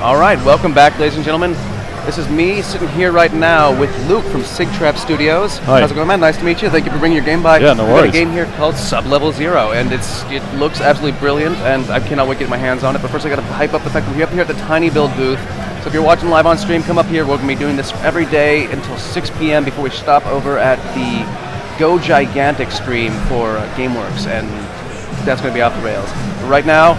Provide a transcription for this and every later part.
All right, welcome back, ladies and gentlemen. This is me sitting here right now with Luke from Sigtrap Studios. Hi. How's it going, man? Nice to meet you. Thank you for bringing your game by. Yeah, no worries. We've got a game here called Sub-Level Zero, and it looks absolutely brilliant, and I cannot wait to get my hands on it. But first, I got to hype up the fact that we're up here at the Tiny Build booth. So if you're watching live on stream, come up here. We're going to be doing this every day until 6 p.m. before we stop over at the Go Gigantic stream for GameWorks, and that's going to be off the rails. But right now,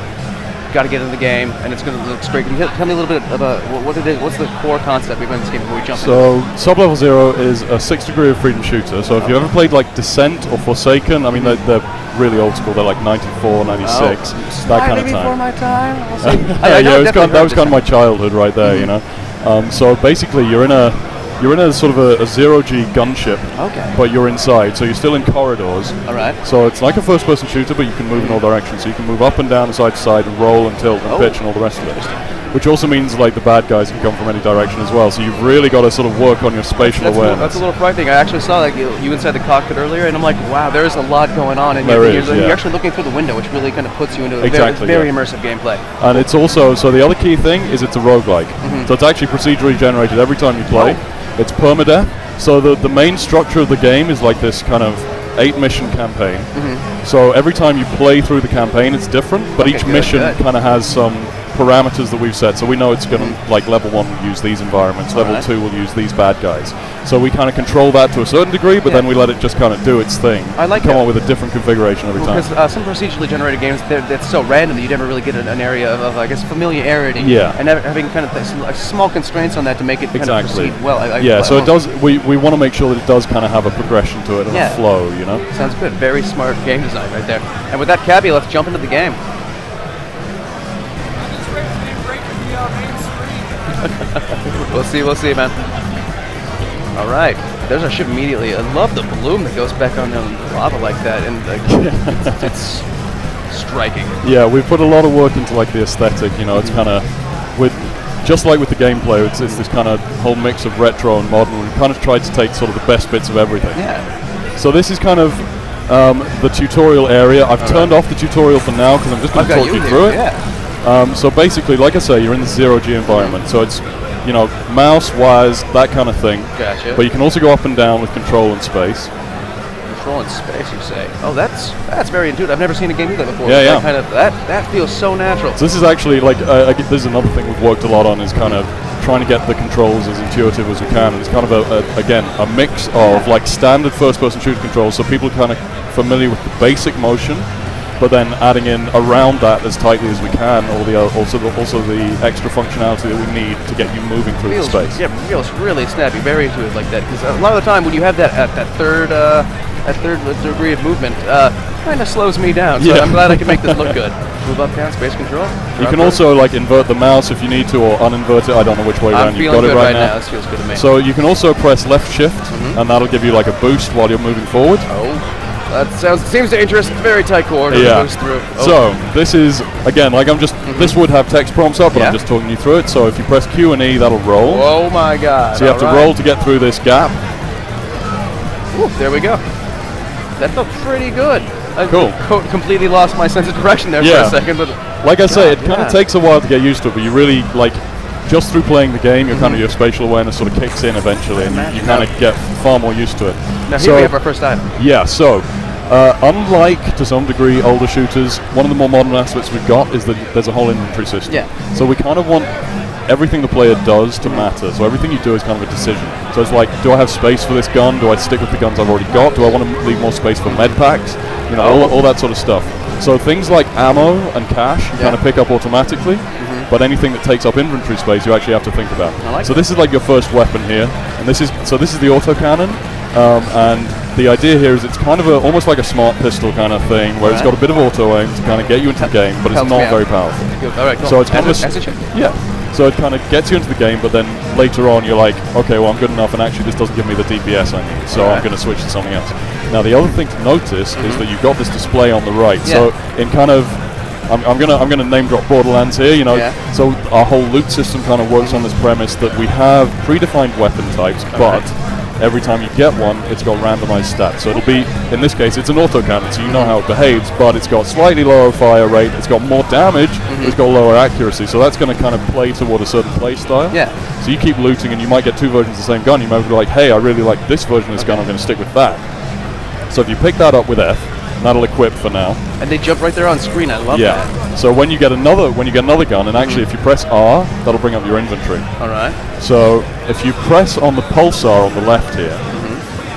got to get into the game, and it's going to look great. Can you tell me a little bit about what it is? What's the core concept behind this game before we jump in? So, Sub-Level Zero is a 6th degree of freedom shooter. So if you ever played like Descent or Forsaken, I mean they're really old school. They're like 94, 96, that kind of time. Before my time. That was kind of my childhood right there, you know. So basically, you're in a sort of a zero-G gunship, but you're inside, so you're still in corridors. All right. So it's like a first-person shooter, but you can move in all directions. So you can move up and down, and side to side, and roll and tilt and pitch and all the rest of it. Which also means like the bad guys can come from any direction as well. So you've really got to sort of work on your spatial awareness. That's a little frightening. I actually saw like you inside the cockpit earlier, and I'm like, wow, there's a lot going on. And you're actually looking through the window, which really kind of puts you into a very immersive gameplay. And it's also, so the other key thing is it's a roguelike. So it's actually procedurally generated every time you play. It's permadeath. So the main structure of the game is like this kind of 8-mission campaign. So every time you play through the campaign, it's different, but each mission kind of has some parameters that we've set. So we know it's going to, like, level 1 will use these environments, level 2 will use these bad guys. So we kind of control that to a certain degree, but then we let it just kind of do its thing. I like come up with a different configuration every time. Because some procedurally generated games, that's so random that you never really get an area of, I guess, familiarity. Yeah. And having kind of small constraints on that to make it kind of proceed well. So it does. We want to make sure that it does kind of have a progression to it and a flow, you know. Sounds good. Very smart game design right there. And with that caveat, let's jump into the game. We'll see, man. All right, there's our ship immediately. I love the bloom that goes back on the lava like that, and it's striking. Yeah, we've put a lot of work into like the aesthetic. You know, it's kind of just like with the gameplay. It's this kind of whole mix of retro and modern. We've kind of tried to take sort of the best bits of everything. Yeah. So this is kind of the tutorial area. I've turned off the tutorial for now because I'm just going to talk you through it. Yeah. So basically, like I say, you're in the zero-G environment. So it's, you know, mouse, wires, that kind of thing. Gotcha. But you can also go up and down with control and space. Control and space, you say? Oh, that's very intuitive. I've never seen a game do that before. Yeah, That feels so natural. So this is actually like this is another thing we've worked a lot on, is kind of trying to get the controls as intuitive as we can. And it's kind of a mix of like standard first-person shooter controls, so people are kind of familiar with the basic motion, but then adding in around that as tightly as we can, also the extra functionality that we need to get you moving through the space. Yeah, it feels really snappy, very intuitive like that. Because a lot of the time when you have that third degree of movement, kind of slows me down. So I'm glad I can make this look good. Move up, down, space control. You can also like invert the mouse if you need to, or uninvert it. I don't know which way around you've got it right now. This feels good to me. So you can also press left shift, and that'll give you like a boost while you're moving forward. That seems dangerous. Very tight corridor to boost through. So this is, again, like I'm just, this would have text prompts up, but I'm just talking you through it. So if you press Q and E, that'll roll. Oh my god. So you have to roll to get through this gap. Ooh, there we go. That felt pretty good. Cool. I completely lost my sense of direction there for a second, but like I say, it kind of takes a while to get used to it, but you really, like, just through playing the game, your kind of your spatial awareness sort of kicks in eventually, and you kind of get far more used to it. Now here we have our first item. Yeah, so unlike to some degree older shooters, one of the more modern aspects we've got is that there's a whole inventory system. Yeah. So we kind of want everything the player does to matter. So everything you do is kind of a decision. So it's like, do I have space for this gun? Do I stick with the guns I've already got? Do I want to leave more space for med packs? You know, all that sort of stuff. So things like ammo and cash kind of pick up automatically, but anything that takes up inventory space, you actually have to think about. So this is like your first weapon here, and this is the autocannon, and the idea here is it's kind of almost like a smart pistol kind of thing, where it's got a bit of auto aim to kind of get you into the game, but it's not very powerful. All right, cool. So it's kind of so it kind of gets you into the game, but then later on you're like, okay, well I'm good enough, and actually this doesn't give me the DPS I need, so I'm going to switch to something else. Now the other thing to notice is that you've got this display on the right. So in kind of, I'm gonna name drop Borderlands here, you know. So our whole loot system kind of works on this premise that we have predefined weapon types, but every time you get one, it's got randomized stats. So it'll be, in this case, it's an autocannon, so you know how it behaves, but it's got slightly lower fire rate, it's got more damage, it's got lower accuracy. So that's going to kind of play toward a certain play style. Yeah. So you keep looting, and you might get two versions of the same gun. You might be like, hey, I really like this version of this gun. I'm going to stick with that. So if you pick that up with F, that'll equip for now. And they jump right there on screen. I love that. Yeah. So when you get another gun, and actually if you press R, that'll bring up your inventory. All right. So if you press on the pulsar on the left here,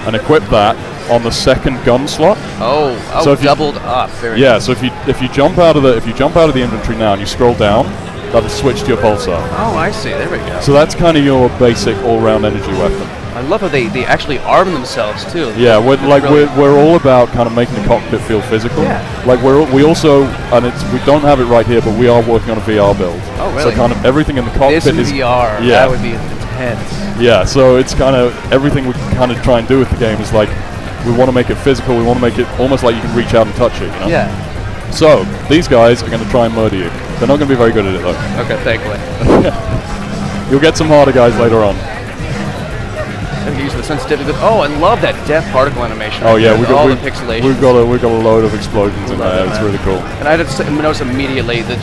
and equip that on the second gun slot. Oh, so if doubled up. Very yeah. So if you jump out of the inventory now and you scroll down, that'll switch to your pulsar. Oh, I see. There we go. So that's kind of your basic all-round energy weapon. I love how they actually arm themselves too. Yeah, we're all about kind of making the cockpit feel physical. Yeah. Like we also, and we don't have it right here, but we are working on a VR build. Oh, really? So kind of everything in the cockpit this is VR. Yeah. That would be intense. Yeah. So it's kind of everything we kind of try and do with the game is like we want to make it physical. We want to make it almost like you can reach out and touch it. You know? Yeah. So these guys are going to try and murder you. They're not going to be very good at it though. Okay, thankfully. You'll get some harder guys later on. I'm using the sensitivity. Oh, I love that death particle animation. Oh yeah, the pixelation. We've got a load of explosions in there. It's really cool. And I just noticed immediately the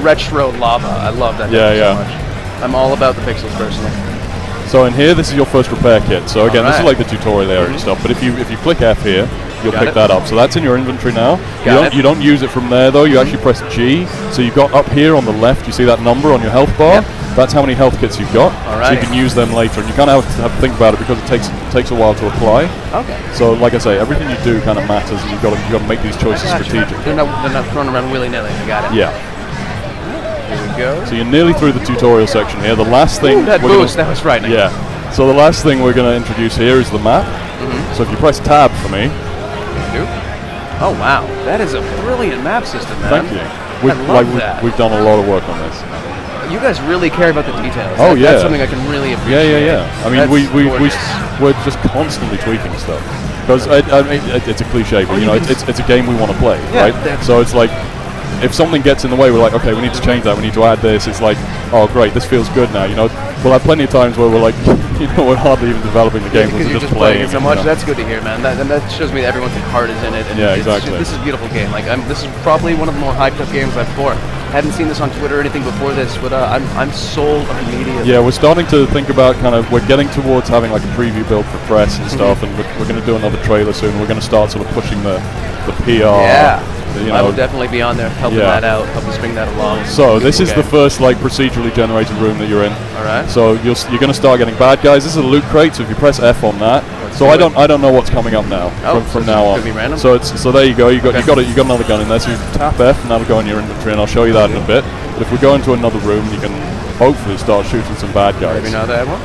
retro lava. I love that. Yeah, so much. I'm all about the pixels personally. So in here, this is your first repair kit. So again, this is like the tutorial area and stuff. But if you click F here, you'll pick that up. So that's in your inventory now. You don't use it from there though. You actually press G. So you've got up here on the left. You see that number on your health bar? Yep. That's how many health kits you've got. So you can use them later, and you kind of have to think about it because it takes a while to apply. Okay. So like I say, everything you do kind of matters, and you've got to make these choices strategically. They're not thrown around willy-nilly. I got it. Yeah. Here we go. So you're nearly through the tutorial section here. The last thing that boost, that was frightening. Yeah. So the last thing we're going to introduce here is the map. So if you press tab for me. Oh wow, that is a brilliant map system, man. Thank you. We've done a lot of work on this. You guys really care about the details. Oh yeah, that's something I can really appreciate. Yeah. I mean, we're just constantly tweaking stuff because I mean, it's a cliche, but you know, it's a game we want to play, right? So it's like if something gets in the way, we're like, okay, we need to change that. We need to add this. It's like, oh great, this feels good now. You know, we'll have plenty of times where we're like, you know, we're hardly even developing the game. We're just playing it so much. You know? That's good to hear, man. That shows me that everyone's heart is in it. And yeah, exactly. This is a beautiful game. Like, this is probably one of the more hyped up games I've played. Hadn't seen this on Twitter or anything before this, but I'm sold immediately. Yeah, we're starting to think about we're getting towards having like a preview build for press and stuff, and we're going to do another trailer soon. We're going to start sort of pushing the PR. Yeah. I will definitely be on there helping that out, helping spring that along. So this is the first like procedurally generated room that you're in. All right. So you're going to start getting bad guys. This is a loot crate. So if you press F on that, I don't know what's coming up now from now on. Could be random. So there you go. You got another gun in there. So you tap F and that'll go in your inventory, and I'll show you that in a bit. But if we go into another room, you can hopefully start shooting some bad guys. Maybe not that one.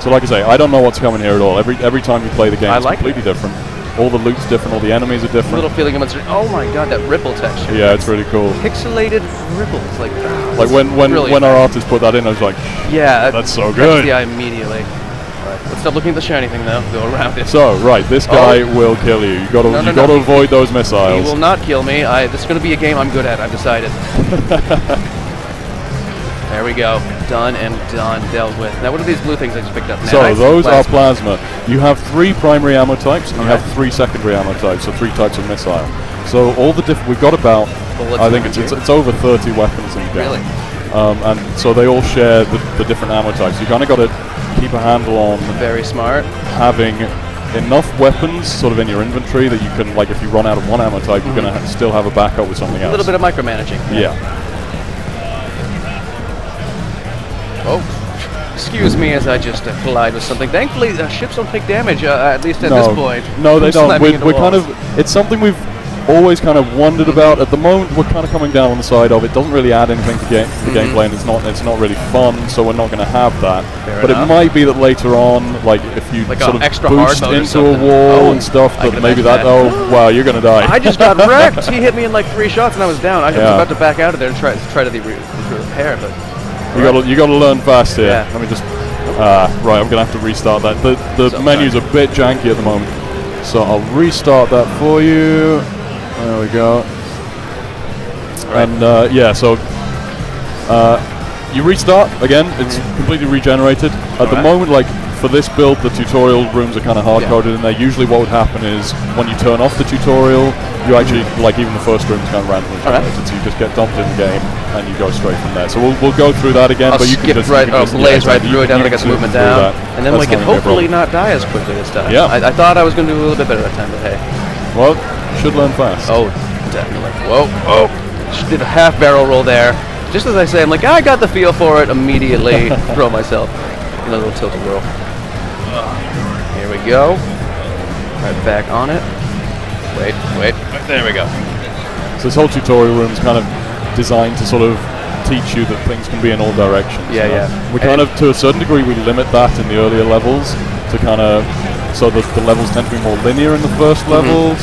So like I say, I don't know what's coming here at all. Every time you play the game, it's completely different. All the loot's different, all the enemies are different. A little feeling of uncertainty. Oh my god, that ripple texture. Yeah, it's really cool. Pixelated ripples, like when our artist put that in, I was like, yeah, that's so good. Yeah, immediately. Right, let's stop looking at the shiny thing though. Go around it. So this guy will kill you. You got to avoid those missiles. He will not kill me. This is going to be a game I'm good at. I've decided. There we go. Done and done. Dealt with. Now, what are these blue things I just picked up? So those are plasma. You have 3 primary ammo types, and you have 3 secondary ammo types, so 3 types of missile. So all the we've got about, I think it's over 30 weapons in the game. Really? And so they all share the different ammo types. You kind of got to keep a handle on. Very smart. Having enough weapons sort of in your inventory that you can, like, if you run out of one ammo type, you're going to still have a backup with something else. A little bit of micromanaging. Yeah. Oh, excuse me as I just collide with something. Thankfully, ships don't take damage, at least at this point. No, they don't. We're kind of, it's something we've always kind of wondered about. At the moment, we're kind of coming down on the side of it. Doesn't really add anything to the gameplay, and it's not really fun, so we're not going to have that. But it might be that later on, like if you sort of extra boost into a wall and stuff, that maybe oh wow, you're going to die. I just got wrecked. He hit me in like 3 shots, and I was down. I was about to back out of there and try to repair, but. You got to learn fast here. Yeah. Let me just right. I'm gonna have to restart that. The menu's a bit janky at the moment, so I'll restart that for you. There we go. Right. And yeah, so you restart again. It's completely regenerated. At the moment, like for this build, the tutorial rooms are kind of hard-coded in there. Usually what would happen is when you turn off the tutorial, you actually, like even the first room is kind of randomly generated, so you just get dumped in the game and you go straight from there. So we'll go through that again, but you can just blaze right through it, down to get the movement down, and then we can hopefully not die as quickly this time. Yeah. I thought I was going to do a little bit better that time, but hey. Well, should learn fast. Oh, definitely. Whoa, oh. Just did a half barrel roll there. Just as I say, I'm like, I got the feel for it, immediately throw myself in a little tilted whirl. Here we go. Right back on it. Wait, there we go. So this whole tutorial room is kind of designed to sort of teach you that things can be in all directions. Yeah. We kind of, to a certain degree, we limit that in the earlier levels to kind of, so that the levels tend to be more linear in the first levels,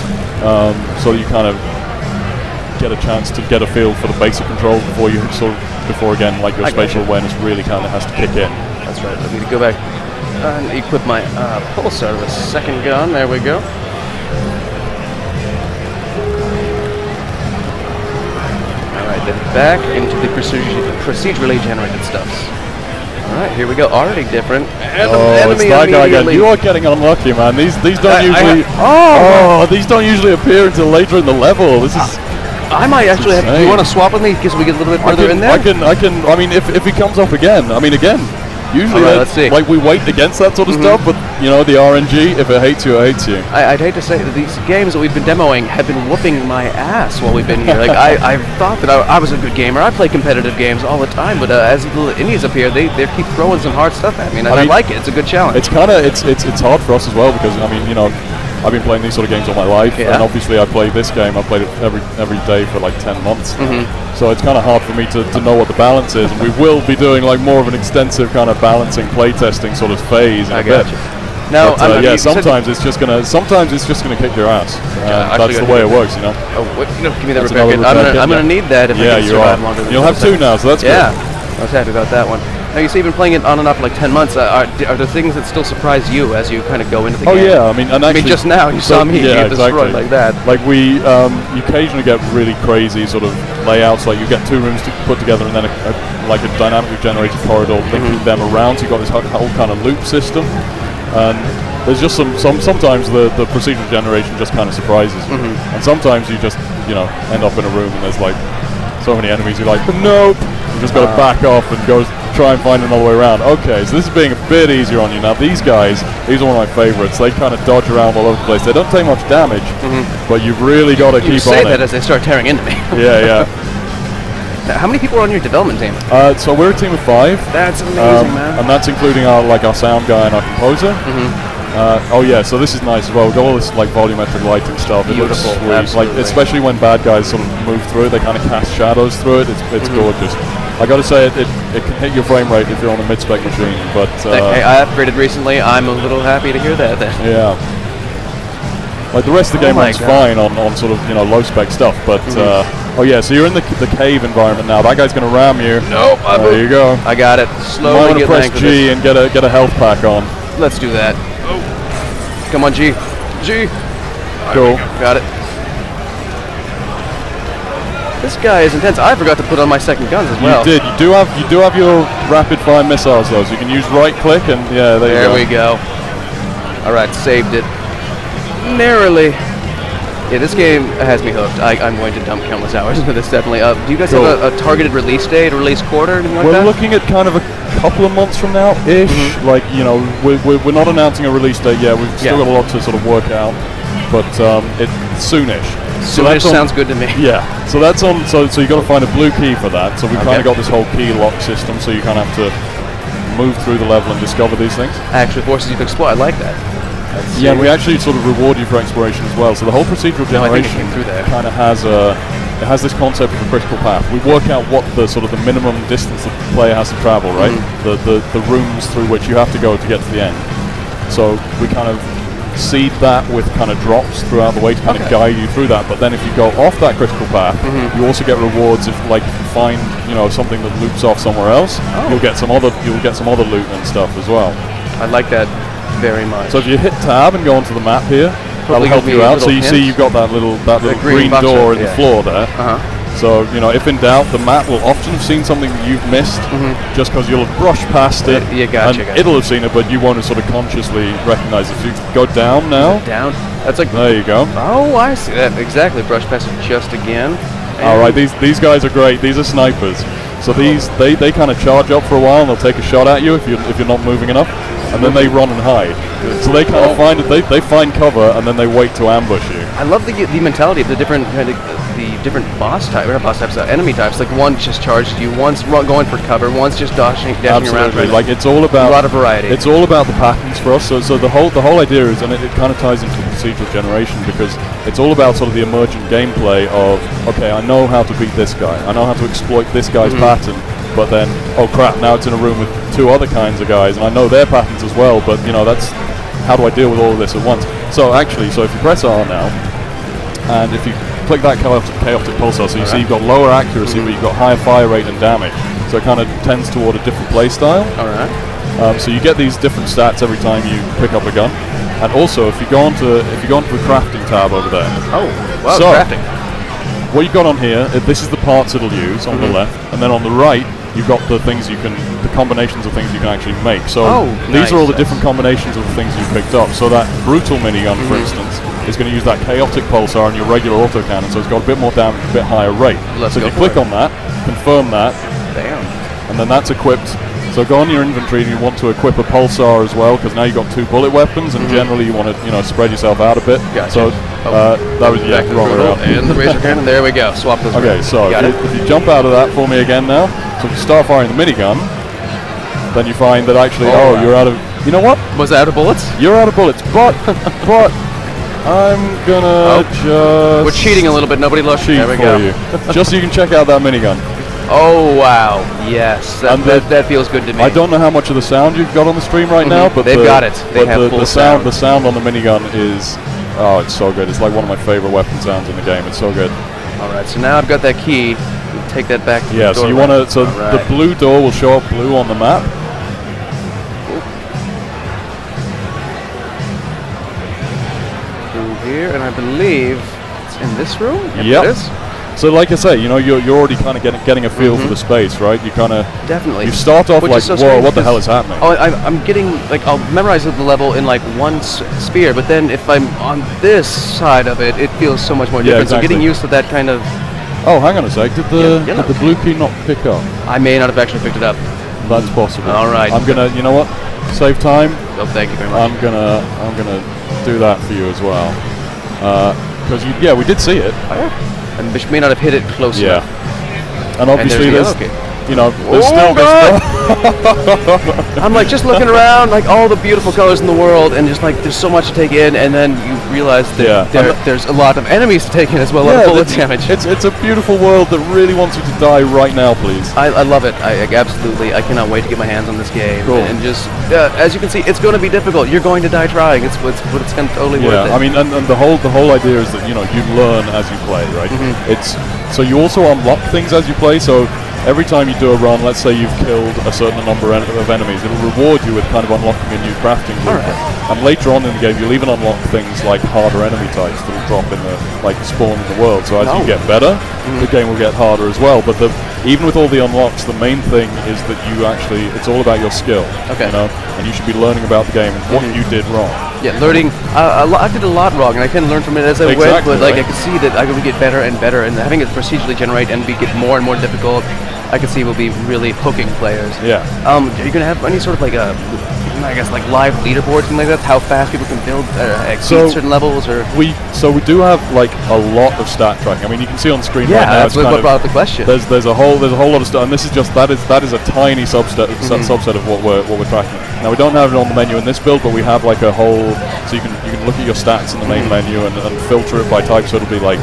so you kind of get a chance to get a feel for the basic controls before you before again, like your spatial awareness really kind of has to kick in. That's right. Let me go back and equip my pulsar with a second gun. There we go. All right, then back into the procedurally generated stuffs. All right, here we go. Already different. And it's that guy again. You are getting unlucky, man. These don't usually. These don't usually appear until later in the level. This is. I might actually have. Do you want to swap with me because we get a little bit further in there? I mean, if he comes up again, usually let's see. Like we wait against that sort of stuff, but you know, the RNG, if it hates you, it hates you. I'd hate to say that these games that we've been demoing have been whooping my ass while we've been here. Like I thought that I was a good gamer. I play competitive games all the time, but as the indies appear, they keep throwing some hard stuff at me, and I like it. It's a good challenge. It's kind of it's hard for us as well because you know. I've been playing these sort of games all my life, and obviously I play this game. I played it every day for like 10 months, so it's kind of hard for me to know what the balance is. And we will be doing like more of an extensive kind of balancing, playtesting sort of phase in a bit. Now, sometimes it's just gonna kick your ass. That's the way it works, you know. Give me the repair kit. I'm gonna need that if I can survive longer than You'll have two now, so that's good. I was happy about that one. Now, you say you've been playing it on and off for like 10 months. Are there things that still surprise you as you kind of go into the game? Oh yeah, I mean, just now you saw me get destroyed like that. Like you occasionally get really crazy sort of layouts. Like you get two rooms put together and then like a dynamically generated corridor linking them around. So you've got this whole kind of loop system. And there's just sometimes the procedural generation just kind of surprises you. And sometimes you just end up in a room and there's like so many enemies. You're like, nope. You just got to back off and go try and find another way around. Okay, so this is being a bit easier on you. Now these are one of my favorites. They kind of dodge around all over the place. They don't take much damage, but you've really got to keep on it. You say that as they start tearing into me. Yeah. Now, how many people are on your development team? So we're a team of 5. That's amazing, man. And that's including our sound guy and our composer. So this is nice as well. We've got all this like volumetric lighting stuff. Beautiful, it looks sweet. Like especially when bad guys sort of move through it, they kind of cast shadows through it. It's gorgeous. I got to say, it can hit your frame rate if you're on a mid-spec machine, but hey, I upgraded recently. I'm a little happy to hear that. Then. Yeah. Like the rest of the game runs fine on sort of low-spec stuff, but so you're in the cave environment now. That guy's going to ram you. Nope. There you go. I got it. Slowly get press G and get a health pack on. Let's do that. Oh. Come on, G. Cool. Got it. This guy is intense. I forgot to put on my second guns as well. You did. You do have your rapid fire missiles though, so you can use right click and there we go. All right, saved it narrowly. Yeah, this game has me hooked. I'm going to dump countless hours into this definitely. Do you guys have a targeted release date, a release quarter, or anything like that? We're looking at kind of a couple of months from now ish. Like we're not announcing a release date yet. We've still got a lot to sort of work out, but it's soonish. Soonish sounds good to me. Yeah. So that's on. So you got to find a blue key for that. So we've kind of got this whole key lock system. So you kind of have to move through the level and discover these things. Actually forces you to explore. I like that. Yeah, and we actually sort of reward you for exploration as well. So the whole procedural generation kind of has this concept of a critical path. We work out what the sort of the minimum distance the player has to travel, right? The rooms through which you have to go to get to the end. So we kind of seed that with kind of drops throughout the way to kind of guide you through that. But then if you go off that critical path, you also get rewards if like you find something that loops off somewhere else. You'll get some other loot and stuff as well. I like that very much. So if you hit tab and go onto the map here, that'll help you out. So you see you've got that little green door in the floor there. So, you know, if in doubt, the map will often have seen something that you've missed just because you'll have brushed past it. Yeah, gotcha. It'll have seen it, but you won't have sort of consciously recognized it. So you go down now. Down. That's like. There you go. Oh, I see that. Exactly. Brush past it just again. All right, these guys are great. These are snipers. So these they kind of charge up for a while and they'll take a shot at you if you're not moving enough, and then they run and hide. So they kind of find they find cover and then they wait to ambush you. I love the mentality of the different boss types, not boss types, enemy types. Like one just charged you, one's going for cover, one's just dashing around. Like it's all about a lot of variety. It's all about the patterns for us. So the whole idea is, and it kind of ties into the procedural generation because it's all about sort of the emergent gameplay of, okay, I know how to beat this guy, I know how to exploit this guy's pattern, but then, oh crap, now it's in a room with 2 other kinds of guys, and I know their patterns as well, but you know, that's, how do I deal with all of this at once? So actually, if you press R now, and if you click that chaotic pulsar, so you see you've got lower accuracy, but you've got higher fire rate and damage, so it kind of tends toward a different play style. Alright. So you get these different stats every time you pick up a gun, and also if you go onto the crafting tab over there. Oh, wow, so, crafting. What you've got on here, this is the parts it'll use on the left, and then on the right, you've got the combinations of things you can actually make. So these are all the different combinations of the things you picked up. So that brutal minigun, for instance, is going to use that chaotic pulsar and your regular autocannon, so it's got a bit more damage, a bit higher rate. So if you click on that, confirm that, and then that's equipped. So go on your inventory and you want to equip a pulsar as well, because now you've got 2 bullet weapons, and generally you want to spread yourself out a bit. Gotcha. So that was wrong around. And the razor cannon, there we go. Swap those. Okay, so if you jump out of that for me again now, so if you start firing the minigun, then you find that actually, you're out of. You know what? Was it out of bullets? You're out of bullets, but I'm gonna just. We're cheating a little bit. Nobody loves cheat there we for go. you, just so you can check out that minigun. Oh wow! Yes, that feels good to me. I don't know how much of the sound you've got on the stream right now, but they've got it. They have full sound. The sound on the minigun is, it's so good. It's like one of my favorite weapon sounds in the game. It's so good. All right, so now I've got that key. We'll take that back. To the door so you want to. So the blue door will show up blue on the map. Through here, and I believe it's in this room. Yep. It is. So like I say, you're already kind of getting a feel for the space, right? You kind of definitely. You start off like, whoa, what the hell is happening? Oh, I'm getting like I'll memorize the level in like one sphere, but then if I'm on this side of it, it feels so much more different. Exactly. So getting used to that kind of. Oh, hang on a sec. Did the blue key not pick up? I may not have actually picked it up. That's possible. All right. I'm gonna. You know what? Save time. Oh, thank you very much. I'm gonna do that for you as well. Because we did see it. Oh, yeah. And Bishop may not have hit it close enough. And obviously there's still I'm like just looking around, like all the beautiful colors in the world, and just like there's so much to take in, and then you realize that there's a lot of enemies to take in as well, a lot of bullet damage. It's a beautiful world that really wants you to die right now, please. I love it. I absolutely. I cannot wait to get my hands on this game. Cool. And just as you can see, it's going to be difficult. You're going to die trying. It's going to totally worth it. I mean, and the whole idea is that you learn as you play, right? It's so you also unlock things as you play. So every time you do a run, let's say you've killed a certain number of enemies, it'll reward you with kind of unlocking a new crafting blueprint. And later on in the game, you'll even unlock things like harder enemy types that'll drop in spawn in the world. So as you get better, the game will get harder as well. But even with all the unlocks, the main thing is that it's all about your skill. Okay. And you should be learning about the game and what you did wrong. Yeah, learning. I did a lot wrong, and I can learn from it as I went. But I could see that I could get better and better, and having it procedurally generate and get more and more difficult, I could see will be really hooking players. Yeah. Are you gonna have any sort of live leaderboards, something like that? How fast people can build exceed certain levels, or we do have like a lot of stat tracking. I mean, you can see on screen right now. That's what brought up the question. There's a whole lot of stuff, and this is just that is a tiny subset of what we're tracking. Now we don't have it on the menu in this build, but we have like a whole. So you can look at your stats in the main menu and filter it by type. So it'll be like,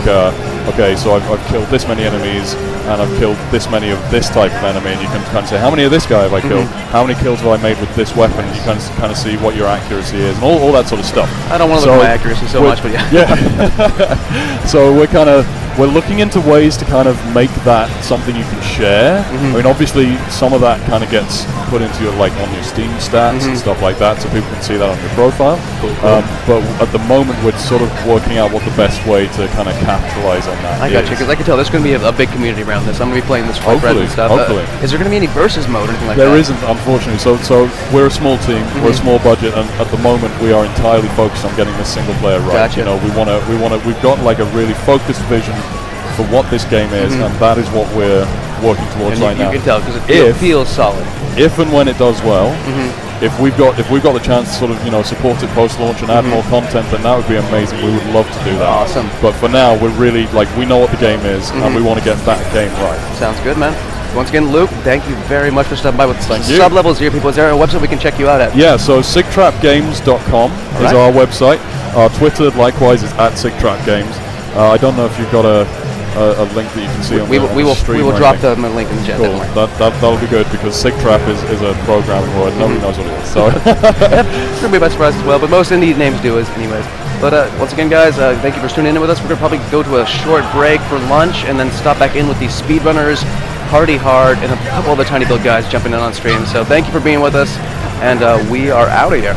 okay, so I've killed this many enemies and I've killed this many of this type of enemy, and you can kind of say how many of this guy have I killed, how many kills have I made with this weapon. You can kind of see what your accuracy is and all that sort of stuff. I don't want to look at my accuracy so much, but yeah. So we're looking into ways to kind of make that something you can share. I mean, obviously some of that kind of gets put into your on your Steam stats and stuff like that, so people can see that on your profile. Cool. But at the moment, we're sort of working out what the best way to kind of capitalize on that. I got you, because I can tell there's going to be a big community around this. I'm going to be playing this with friends and stuff. Hopefully. Is there going to be any versus mode or anything like that? There isn't, unfortunately. So we're a small team, we're a small budget, and at the moment we are entirely focused on getting this single player right. Gotcha. You know, we've got like a really focused vision for what this game is, and that is what we're working towards right now. You can tell because it feels solid. If and when it does well, if we've got the chance to sort of support it post launch and add more content, then that would be amazing. We would love to do that. Awesome. But for now, we're really we know what the game is, and we want to get that game right. Sounds good, man. Once again, Luke, thank you very much for stopping by with Sub-Level Zero people. Is there a website we can check you out at? Yeah, so sigtrapgames.com is our website. Our Twitter, likewise, is @sigtrapgames. I don't know if you've got a link that you can see on the stream. We will drop the link in the chat. Cool. That'll be good, because Sigtrap is a programming word. Nobody knows what it is. So it's going to be by surprise as well, but most indie names do anyways. But once again, guys, thank you for tuning in with us. We're going to probably go to a short break for lunch and then stop back in with these speedrunners, Party Hard, and a couple other tiny build guys jumping in on stream. So thank you for being with us, and we are out of here.